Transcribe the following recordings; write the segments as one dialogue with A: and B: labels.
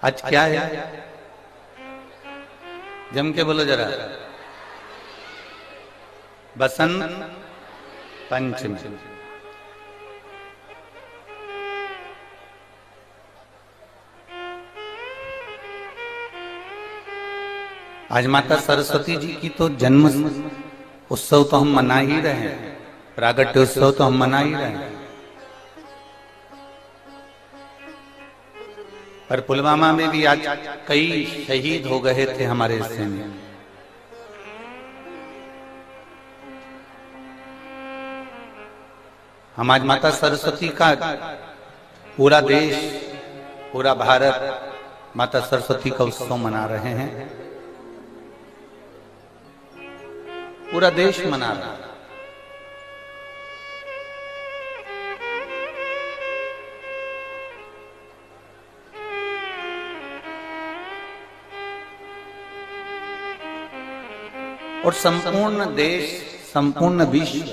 A: आज क्या है? जम के बोलो जरा। बसंत पंचमी। आज माता सरस्वती जी की तो जन्म उत्सव तो हम मना ही रहे हैं, प्रागट्य उत्सव तो हम मना ही रहे हैं। पर पुलवामा में भी आज कई शहीद हो गए थे हमारे सैनिक। हम आज माता सरस्वती का पूरा देश, पूरा भारत माता सरस्वती का उत्सव मना रहे हैं। पूरा देश मना रहा है। और संपूर्ण देश, संपूर्ण विश्व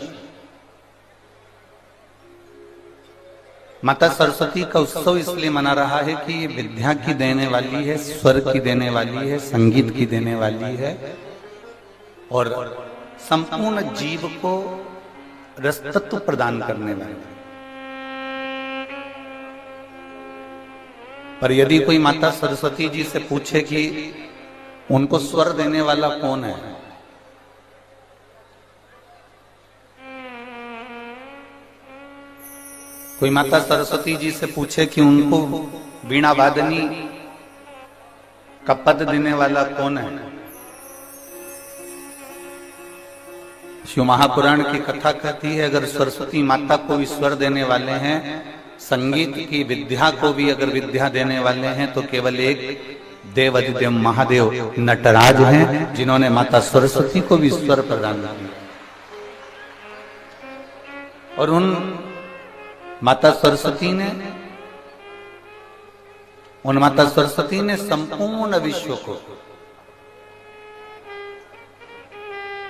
A: माता सरस्वती का उत्सव इसलिए मना रहा है कि ये विद्या की देने वाली है, स्वर की देने वाली है, संगीत की देने वाली है और संपूर्ण जीव को रसतत्व प्रदान करने वाली है। पर यदि कोई माता सरस्वती जी से पूछे कि उनको स्वर देने वाला कौन है, कोई माता सरस्वती जी से पूछे कि उनको वीणा वादनी का पद देने वाला कौन है, शिव महापुराण की कथा कहती है अगर सरस्वती माता को भी स्वर देने वाले हैं, संगीत की विद्या को भी अगर विद्या देने वाले हैं, तो केवल एक देवाधिदेव महादेव नटराज हैं, जिन्होंने माता सरस्वती को भी स्वर प्रदान किया। और उन माता सरस्वती ने, उन माता सरस्वती ने संपूर्ण विश्व को,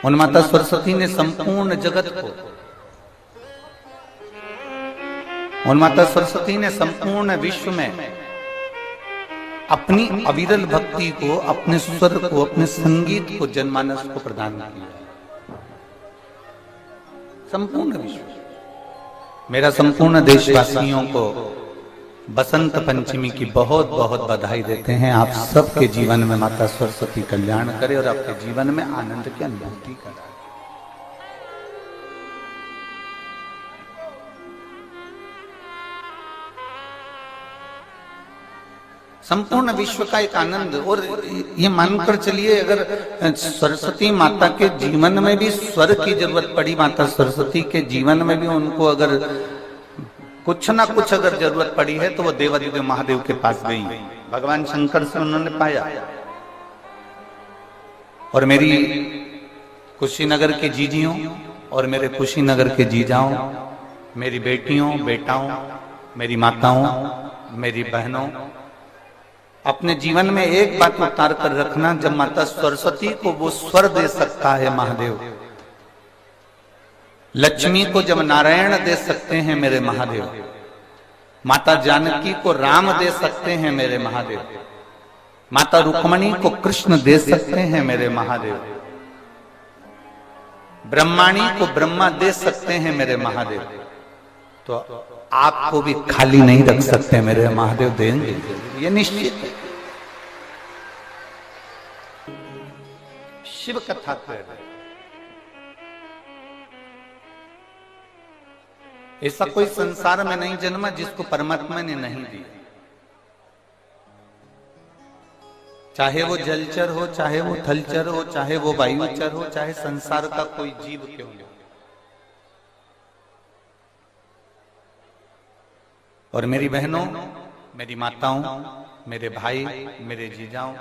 A: उन माता सरस्वती ने संपूर्ण जगत को, उन माता सरस्वती ने संपूर्ण विश्व में अपनी अविरल भक्ति को, अपने स्वर को, अपने संगीत को, जनमानस को प्रदान किया। संपूर्ण विश्व। मेरा संपूर्ण देशवासियों को बसंत पंचमी की बहुत बहुत बधाई देते हैं। आप सबके जीवन में माता सरस्वती कल्याण करे और आपके जीवन में आनंद की अनुभूति कराए। संपूर्ण विश्व का एक आनंद। और ये मानकर चलिए अगर सरस्वती माता के जीवन में भी स्वर की जरूरत पड़ी, माता सरस्वती के जीवन में भी उनको अगर कुछ ना कुछ अगर जरूरत पड़ी है, तो वो देवाधिदेव महादेव के पास गई। भगवान शंकर से उन्होंने पाया। और मेरी कुशीनगर के जीजियों और मेरे कुशीनगर के जीजाओं, मेरी बेटियों, बेटाओं, मेरी माताओं, मेरी बहनों, अपने जीवन में एक बात उतार कर रखना, जब माता सरस्वती को वो स्वर दे सकता है महादेव, लक्ष्मी को जब नारायण दे सकते हैं मेरे महादेव, माता जानकी को राम दे सकते हैं मेरे महादेव, माता रुक्मणी को कृष्ण दे सकते हैं मेरे महादेव, ब्रह्माणी को ब्रह्मा दे सकते हैं मेरे महादेव, तो आपको भी खाली नहीं रख सकते मेरे महादेव, देंगे, ये निश्चित है। शिव कथा कह रहे, ऐसा कोई संसार में नहीं जन्मा जिसको परमात्मा ने नहीं दी। चाहे वो जलचर हो, चाहे वो थलचर हो, चाहे वो वायुचर हो, चाहे संसार का कोई जीव क्यों हो। और मेरी बहनों, मेरी माताओं, मेरे भाई, मेरे जीजाओं,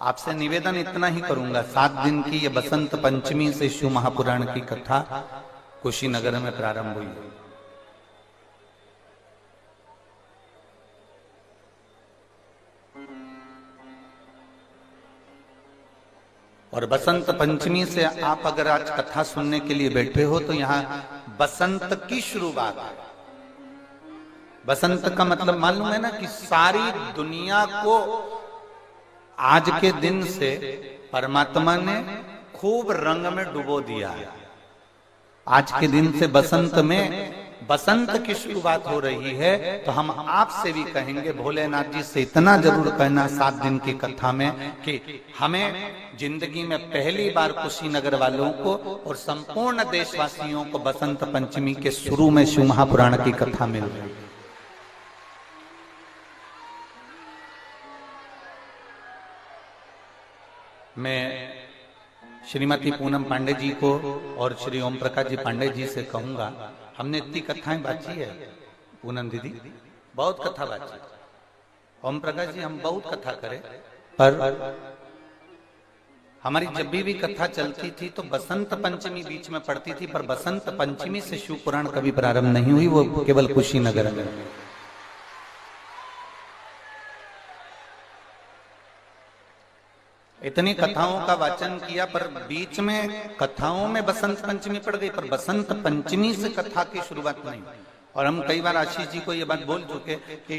A: आपसे निवेदन इतना ही करूंगा। 7 दिन की ये बसंत पंचमी से शिव महापुराण की कथा कुशीनगर में प्रारंभ हुई। और बसंत पंचमी से आप अगर आज कथा सुनने के लिए बैठे हो, तो यहाँ बसंत की शुरुआत है। बसंत का मतलब मालूम है ना, कि सारी दुनिया को आज के दिन से परमात्मा ने खूब रंग में डुबो दिया है। आज के दिन से बसंत में, बसंत की शुरुआत हो रही है, तो हम आपसे भी कहेंगे, भोलेनाथ जी से इतना जरूर कहना 7 दिन की कथा में कि हमें जिंदगी में पहली बार कुशीनगर वालों को और संपूर्ण देशवासियों को बसंत पंचमी के शुरू में शिव महापुराण की कथा मिल रही है। मैं श्रीमती पूनम पांडे जी को और श्री ओम प्रकाश जी पांडे जी से कहूंगा, हमने इतनी कथाएं बांची है, पूनम दीदी बहुत कथा बांची, ओम प्रकाश जी हम बहुत कथा करें, पर हमारी जब भी कथा चलती थी तो बसंत पंचमी बीच में पड़ती थी, पर बसंत पंचमी से शिव पुराण कभी प्रारंभ नहीं हुई, वो केवल कुशीनगर में। इतनी कथाओं का वाचन किया, पर बीच में कथाओं में बसंत पंचमी पड़ गई, पर बसंत पंचमी से कथा की शुरुआत नहीं। और हम कई बार आशीष जी को ये बात बोल चुके कि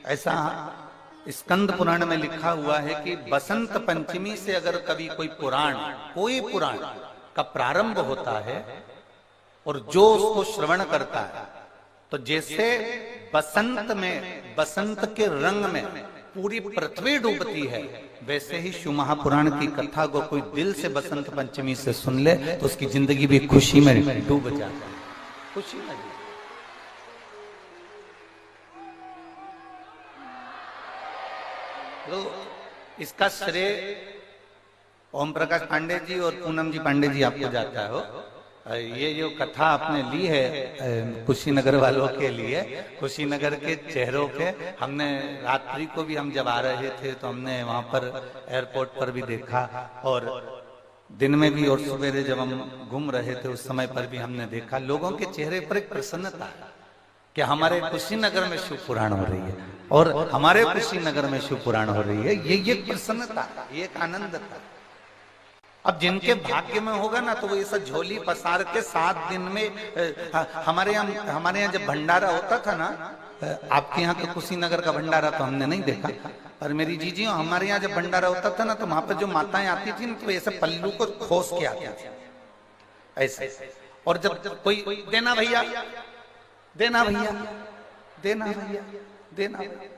A: ऐसा स्कंद पुराण में लिखा हुआ है कि बसंत पंचमी से अगर कभी कोई पुराण का प्रारंभ होता है और जो उसको श्रवण करता है, तो जैसे बसंत में, बसंत के रंग में पूरी पृथ्वी डूबती है, वैसे ही शिव महापुराण की कथा को कोई दिल से बसंत पंचमी से सुन ले तो उसकी जिंदगी भी खुशी में डूब जाती है, खुशी में। तो इसका श्रेय ओम प्रकाश पांडे जी और पूनम जी पांडे जी आपको जाता हो। ये जो कथा आपने ली है कुशीनगर वालों के लिए, कुशीनगर के चेहरों पे, हमने रात्रि को भी हम जब आ रहे थे तो हमने वहां पर एयरपोर्ट पर भी देखा, और दिन में भी, और सवेरे जब हम घूम रहे थे उस समय पर भी हमने देखा, लोगों के चेहरे पर एक प्रसन्नता है कि हमारे कुशीनगर में शिव पुराण हो रही है और हमारे कुशीनगर में शिव पुराण हो रही है। ये प्रसन्नता, ये एक आनंद था। अब जिनके भाग्य में होगा ना, तो वो ऐसा झोली पसार के 7 दिन में, हमारे यहाँ जब भंडारा होता था ना, आपके यहाँ तो कुशीनगर का भंडारा तो हमने नहीं देखा, पर मेरी जीजी हमारे यहाँ जब भंडारा होता था ना, तो वहां पर जो माताएं आती थी ना, तो ऐसे पल्लू को खोस के आती थी ऐसे, और जब कोई देना भैया, देना भैया, देना भैया, देना भैया,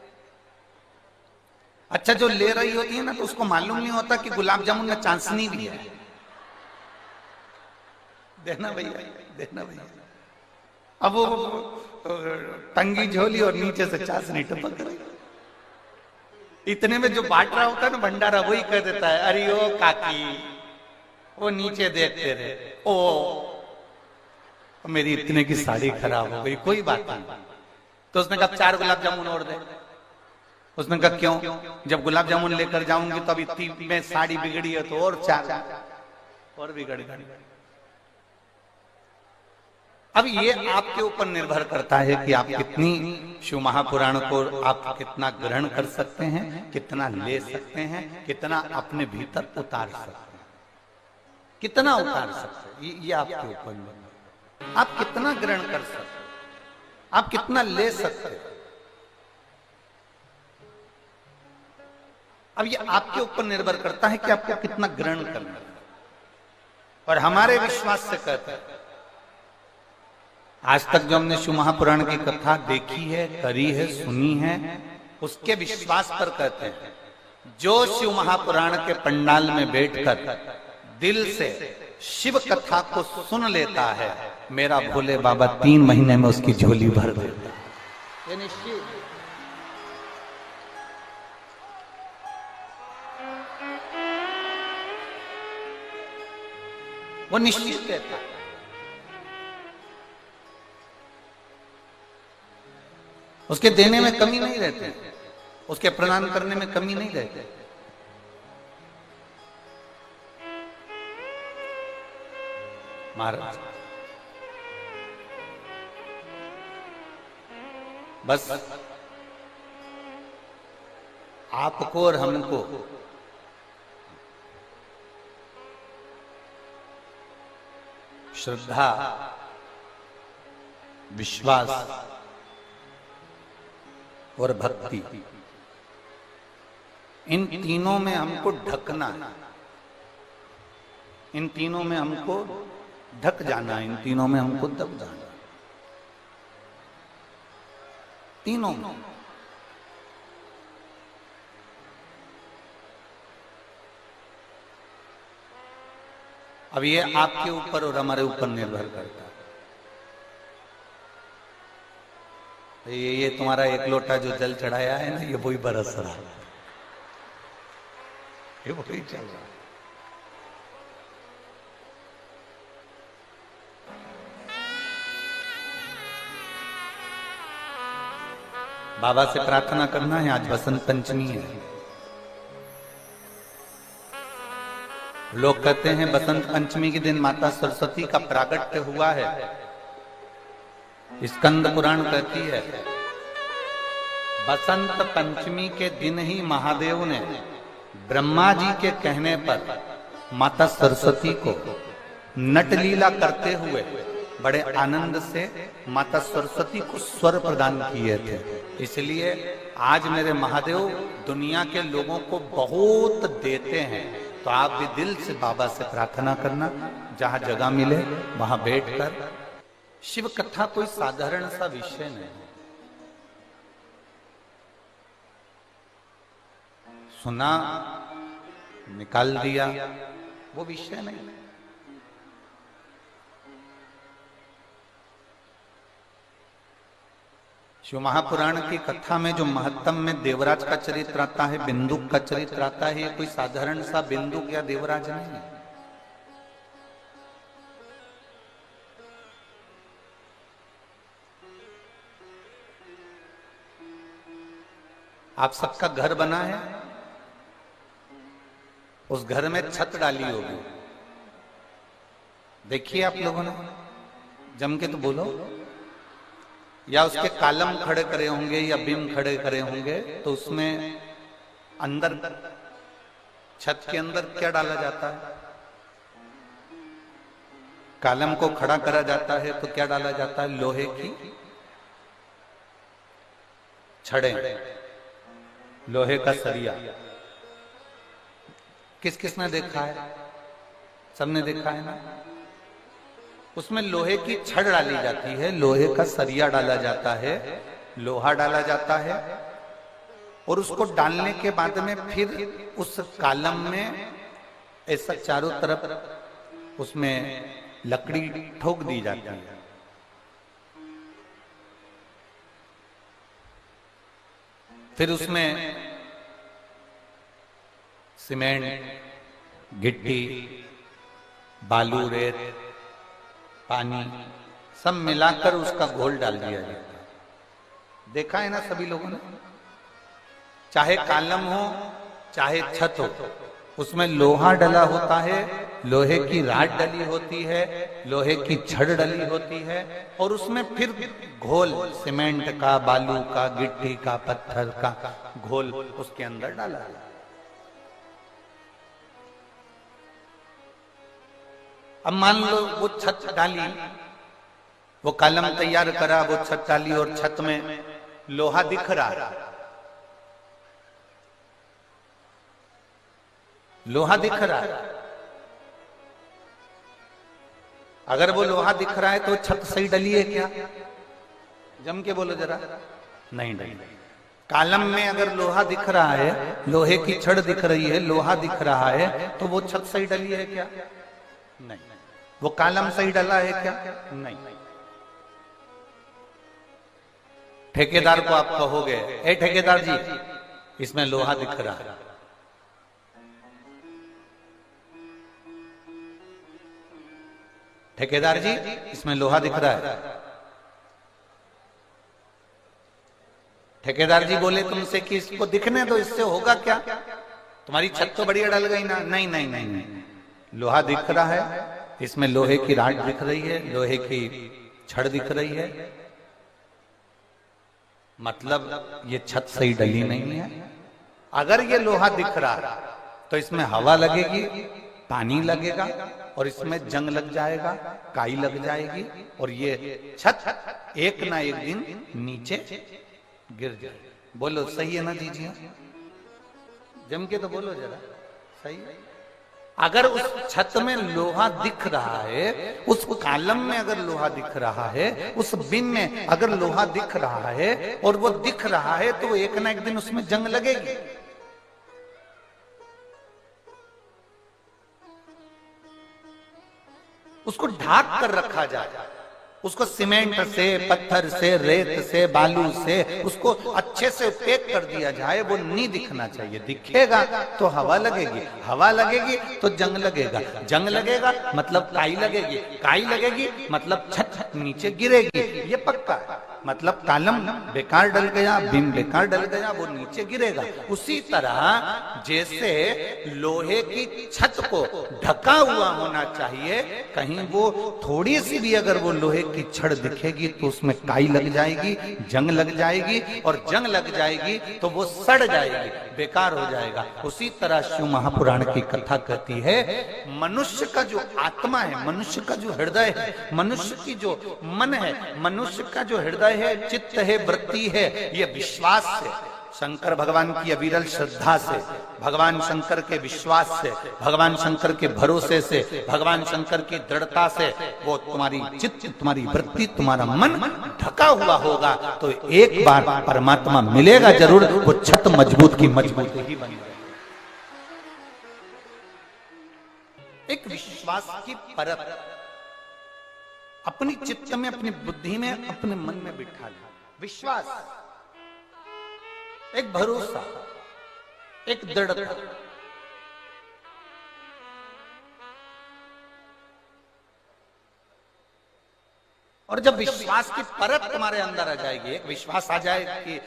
A: अच्छा जो ले रही होती है ना, तो उसको मालूम नहीं होता कि गुलाब जामुन में चाशनी भी है, देना भैया, देना भैया। अब वो टंगी झोली और नीचे से चाशनी टपक रही, इतने में जो बांट रहा होता है ना भंडारा, वही कह देता है, अरे ओ काकी, वो नीचे देखते रहे, ओ मेरी इतने की साड़ी खराब हो गई, कोई बात नहीं। तो उसने कहा 4 गुलाब जामुन और दे। उसने कहा क्यों? जब गुलाब जामुन लेकर जाऊंगी तो अब इतनी में साड़ी बिगड़ी है तो और 4 और बिगड़ गई। अब ये आपके ऊपर निर्भर करता है कि आप कितनी शिव महापुराण को आप कितना ग्रहण कर सकते हैं, कितना ले सकते हैं, कितना अपने भीतर उतार सकते हैं, कितना उतार सकते हैं, ये आपके ऊपर निर्भर। आप कितना ग्रहण कर सकते हैं, आप कितना ले सकते हैं, अब ये आपके ऊपर निर्भर करता है कि आपको कितना ग्रहण करना है। और हमारे विश्वास से कहते हैं, आज तक जो हमने शिव महापुराण की कथा देखी है, करी है, सुनी है, उसके विश्वास पर कहते हैं, जो शिव महापुराण के पंडाल में बैठकर दिल से शिव कथा को सुन लेता है, मेरा भोले बाबा 3 महीने में उसकी झोली भर देता है। ये निश्चित, वो निश्चित देता है। उसके देने में कमी नहीं रहती, उसके प्रदान करने में कमी नहीं रहती। महाराज बस आपको और हमको श्रद्धा, विश्वास और भक्ति इन तीनों में हमको ढकना है, इन तीनों में हमको ढक जाना, इन तीनों में हमको दब जाना, तीनों में। अब ये आपके ऊपर और हमारे ऊपर निर्भर करता है। ये तुम्हारा एक लोटा जो जल चढ़ाया है ना, ये वही बरस रहा है, ये वही चल रहा है। बाबा से प्रार्थना करना है। आज बसंत पंचमी है। लोग कहते हैं बसंत पंचमी के दिन माता सरस्वती का प्रागट्य हुआ है। स्कंद पुराण कहती है बसंत पंचमी के दिन ही महादेव ने ब्रह्मा जी के कहने पर माता सरस्वती को नटलीला करते हुए बड़े आनंद से माता सरस्वती को स्वर प्रदान किए थे। इसलिए आज मेरे महादेव दुनिया के लोगों को बहुत देते हैं। तो आप भी दिल से बाबा से प्रार्थना करना, जहां जगह मिले वहां बैठकर। शिव कथा कोई साधारण सा विषय नहीं, सुना निकाल दिया वो विषय नहीं। शिव महापुराण की कथा में जो महत्तम में देवराज का चरित्र आता है, बिंदुक का चरित्र आता है, ये कोई साधारण सा बिंदुक या देवराज नहीं है। आप सबका घर बना है, उस घर में छत डाली होगी, देखिए आप लोगों ने, जम के तो बोलो। या उसके कालम खड़े करे होंगे या बीम खड़े करे होंगे, तो उसमें अंदर छत के अंदर क्या डाला जाता है? कालम को खड़ा करा जाता है तो क्या डाला जाता है? लोहे की छड़े, लोहे का सरिया। किस किस ने देखा है? सबने देखा है ना। उसमें लोहे की छड़ डाली जाती है, लोहे का सरिया डाला जाता है, लोहा डाला जाता है, और उसको डालने के बाद में फिर उस कालम में ऐसा चारों तरफ उसमें लकड़ी ठोक दी जाती है। फिर उसमें सीमेंट, गिट्टी, बालू, रेत, पानी सब मिलाकर उसका घोल डाल दिया जाता है। देखा है ना सभी लोगों ने। चाहे कालम हो चाहे छत हो, उसमें लोहा डला होता है, लोहे की राड डली होती है, लोहे की छड़ डली होती है, और उसमें फिर घोल सीमेंट का, बालू का, गिट्टी का, पत्थर का घोल उसके अंदर डाला है। अब मान लो वो छत डाली, वो कलम तैयार करा, वो छत डाली और छत में लोहा दिख रहा, लोहा दिख रहा है। अगर वो लोहा दिख रहा है तो छत सही डली है क्या? जम के बोलो जरा। नहीं डली। कालम में अगर लोहा दिख रहा है, लोहे की छड़ दिख रही है, लोहा दिख रहा है, तो वो छत सही डली है क्या? नहीं। वो कालम सही डला है क्या? नहीं। ठेकेदार को आप कहोगे, ए ठेकेदार जी, इसमें लोहा दिख रहा है, ठेकेदार जी इसमें लोहा दिख रहा है। ठेकेदार जी बोले तुमसे कि इसको दिखने दो, इससे होगा क्या? तुम्हारी छत तो बढ़िया डल गई ना। नहीं नहीं नहीं नहीं, लोहा दिख रहा है, इसमें लोहे की राड दिख रही है, लोहे की छड़ दिख रही है, मतलब ये छत सही डली नहीं है। अगर ये लोहा दिख रहा है तो इसमें हवा लगेगी, पानी लगेगा, और इसमें जंग लग जाएगा, काई लग जाएगी, और ये छत एक ना एक दिन नीचे गिर जाएगी। बोलो सही है ना दीजिए? जम के तो बोलो जरा, सही है। अगर उस छत में लोहा दिख रहा है, उस कॉलम में अगर लोहा दिख रहा है, उस बिन में अगर लोहा दिख रहा है और वो दिख रहा है, तो एक ना एक दिन उसमें जंग लगेगी। उसको ढाक कर रखा जाए, उसको सीमेंट से, पत्थर से, रेत से, बालू से उसको अच्छे से पैक कर दिया जाए। वो नहीं दिखना चाहिए। दिखेगा तो हवा लगेगी, हवा लगेगी तो जंग लगेगा, जंग लगेगा मतलब काई लगेगी, काई लगेगी मतलब छत नीचे गिरेगी। ये पक्का है। मतलब कॉलम बेकार डल गया, बीम बेकार डल गया, वो नीचे गिरेगा। उसी तरह जैसे लोहे की छत को ढका हुआ होना चाहिए, कहीं वो थोड़ी सी भी अगर वो लोहे की छड़ दिखेगी तो उसमें काई लग जाएगी, जंग लग जाएगी, और जंग लग जाएगी तो वो सड़ जाएगी, बेकार हो जाएगा। उसी तरह शिव महापुराण की कथा कहती है, मनुष्य का जो आत्मा है, मनुष्य का जो हृदय है, मनुष्य की जो मन है, मनुष्य का जो हृदय है, चित्त है, वृत्ति है, ये विश्वास से, शंकर भगवान की अविरल श्रद्धा से, भगवान शंकर के विश्वास से, भगवान शंकर के भरोसे से, भगवान शंकर की दृढ़ता से वो तुम्हारी चित्त, तुम्हारी वृत्ति, तुम्हारा मन ढका हुआ होगा तो एक बार परमात्मा मिलेगा जरूर। वो छत मजबूत की मजबूत ही बन जाएगी। एक विश्वास की परत अपनी चित्त में, अपनी बुद्धि में, अपने मन में बिठा ले। विश्वास, एक भरोसा, एक दृढ़ता। और जब विश्वास की परत तुम्हारे अंदर आ जाएगी, एक विश्वास आ जाए कि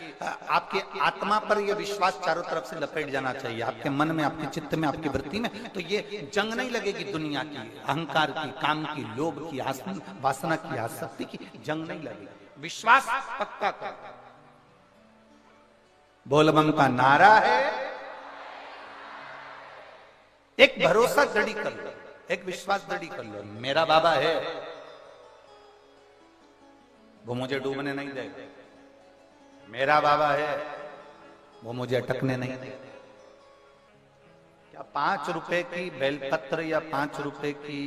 A: आपकी आत्मा पर यह विश्वास चारों तरफ से लपेट जाना चाहिए, आपके मन में, आपके चित्त में, आपकी वृत्ति में, तो ये जंग नहीं लगेगी दुनिया की, अहंकार की, काम की, लोभ की, वासना की, आसक्ति की जंग नहीं लगेगी। विश्वास पक्का कर, बोलबम का नारा है। एक भरोसा दृढ़ कर लो, एक विश्वास दृढ़ कर लो, मेरा बाबा है, वो मुझे डूबने नहीं देगा। मेरा बाबा है, वो मुझे अटकने नहीं देगा। क्या 5 रुपए की बेलपत्र या 5 रुपए की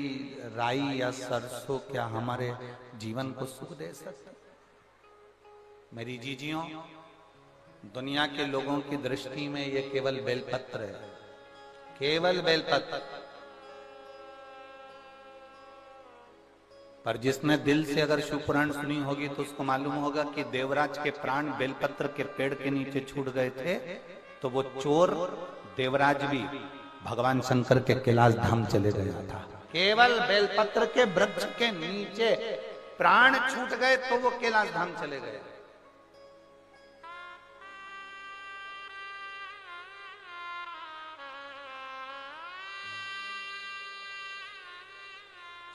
A: राई या सरसों क्या हमारे जीवन को सुख दे सकते? मेरी जीजियों, दुनिया के लोगों की दृष्टि में ये केवल बेलपत्र है, केवल बेलपत्र। पर जिसने दिल से अगर शिव पुराण सुनी होगी तो उसको मालूम होगा कि देवराज के प्राण बेलपत्र के पेड़ के नीचे छूट गए थे, तो वो चोर देवराज भी भगवान शंकर के कैलाश धाम चले गया था। केवल बेलपत्र के वृक्ष के नीचे प्राण छूट गए तो वो कैलाश धाम चले गए।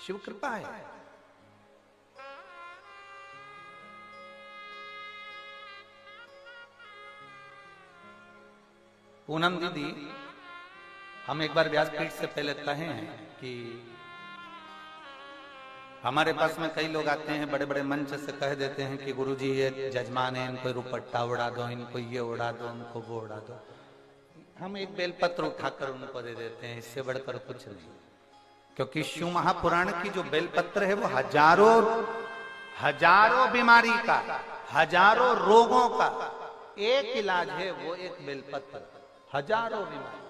A: शिव कृपा है। पूनम दीदी, हम एक बार व्यासपीठ से पहले कहे हैं कि हमारे पास में कई लोग आते हैं, बड़े बड़े मंच से कह देते हैं कि गुरुजी ये जजमान है, इनको रुपट्टा उड़ा दो, इनको ये उड़ा दो, उनको वो उड़ा दो। हम एक बेलपत्र उठाकर उनको दे देते हैं, इससे बढ़कर कुछ नहीं। क्योंकि शिव महापुराण की जो बेलपत्र है वो हजारों बीमारी का, हजारों रोगों का एक इलाज है, वो एक बेलपत्र। हजारों बीमारी,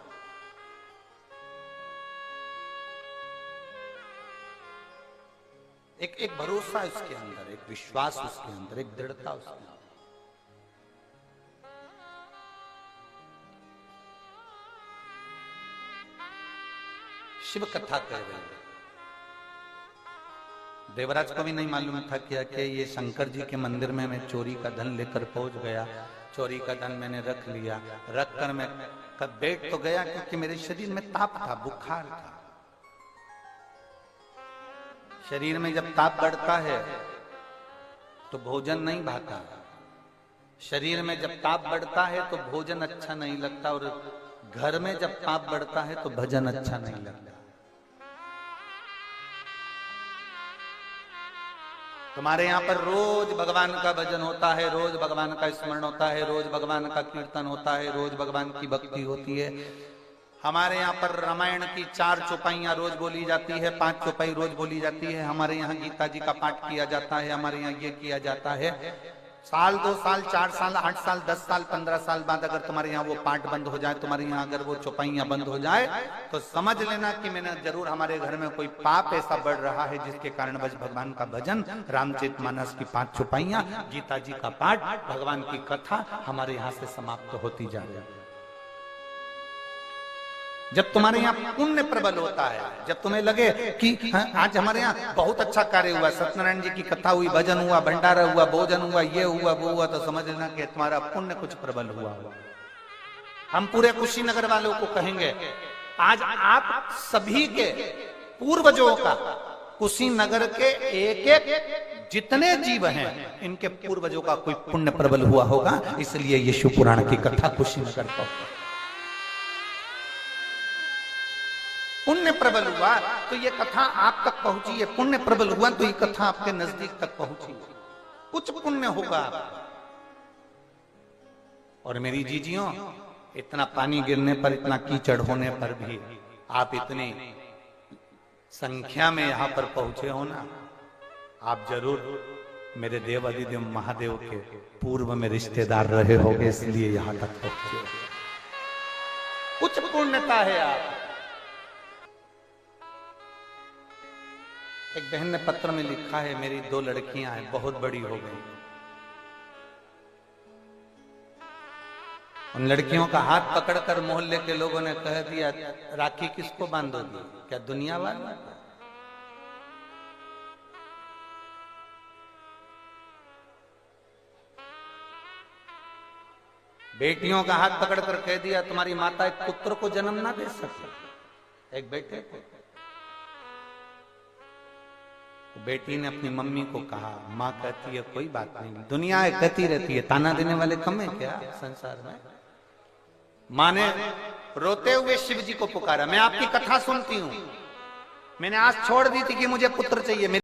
A: एक भरोसा उसके अंदर, एक विश्वास उसके अंदर, एक दृढ़ता उसके अंदर। शिव कथा कह रहे हैं। देवराज को भी नहीं मालूम था क्या कि ये शंकर जी के मंदिर में मैं चोरी का धन लेकर पहुंच गया, चोरी का धन मैंने रख लिया, रख कर मैं कब बैठ तो गया क्योंकि मेरे शरीर में ताप था, बुखार था। शरीर में जब ताप बढ़ता है तो भोजन नहीं भाता, शरीर में जब ताप बढ़ता है तो भोजन अच्छा नहीं लगता, और घर में जब ताप बढ़ता है तो भजन अच्छा नहीं लगता। तुम्हारे यहाँ पर रोज भगवान का भजन होता है, रोज भगवान का स्मरण होता है, रोज भगवान का कीर्तन होता है, रोज भगवान की भक्ति होती है। हमारे यहाँ पर रामायण की 4 चौपाइयां रोज बोली जाती है, 5 चौपाई रोज बोली जाती है। हमारे यहाँ गीता जी का पाठ किया जाता है, हमारे यहाँ ये किया जाता है। साल 2 साल 4 साल 8 साल 10 साल 15 साल बाद अगर तुम्हारे यहाँ वो पाठ बंद हो जाए, तुम्हारे यहाँ अगर वो चौपाइयां बंद हो जाए, तो समझ लेना कि मैंने जरूर हमारे घर में कोई पाप ऐसा बढ़ रहा है जिसके कारण बस भगवान का भजन, रामचरितमानस की 5 चौपाइयां, गीता जी का पाठ, भगवान की कथा हमारे यहाँ से समाप्त होती जा रही है। जब तुम्हारे यहाँ पुण्य प्रबल होता है, जब तुम्हें लगे कि आज हमारे यहाँ बहुत अच्छा कार्य हुआ, सत्यनारायण जी की कथा हुई, भजन हुआ, भंडारा हुआ, भोजन हुआ, ये हुआ वो हुआ, तो समझ लेना कि तुम्हारा पुण्य कुछ प्रबल हुआ। हम पूरे कुशीनगर वालों को कहेंगे, आज आप सभी के पूर्वजों का, कुशीनगर के एक एक जितने जीव हैं, इनके पूर्वजों का कोई पुण्य प्रबल हुआ होगा, इसलिए ये शिव पुराण की कथा कुशीनगर का पुण्य प्रबल हुआ तो ये कथा आप तक पहुंची है, पुण्य प्रबल हुआ तो ये कथा आपके नजदीक तक पहुंची, कुछ पुण्य होगा। और मेरी जीजियों, इतना पानी गिरने पर, इतना कीचड़ होने पर भी आप इतनी संख्या में यहां पर पहुंचे हो ना, आप जरूर मेरे देव अधिदेव महादेव के पूर्व में रिश्तेदार रहे होगे, इसलिए यहां तक पहुंचे। कुछ पुण्यता है आप। एक बहन ने पत्र में लिखा है, मेरी 2 लड़कियां हैं, बहुत बड़ी हो गई। उन लड़कियों का हाथ पकड़कर मोहल्ले के लोगों ने कह दिया, राखी किसको बांधोगी, क्या दुनिया वाला? बेटियों का हाथ पकड़कर कह दिया, तुम्हारी माता एक पुत्र को जन्म ना दे सकती, एक बेटे को। बेटी ने अपनी मम्मी को कहा, माँ कहती है कोई बात नहीं, दुनिया कहती रहती है, ताना देने वाले कम है क्या संसार में। माँ ने रोते हुए शिव जी को पुकारा, मैं आपकी कथा सुनती हूँ, मैंने आज छोड़ दी थी कि मुझे पुत्र चाहिए।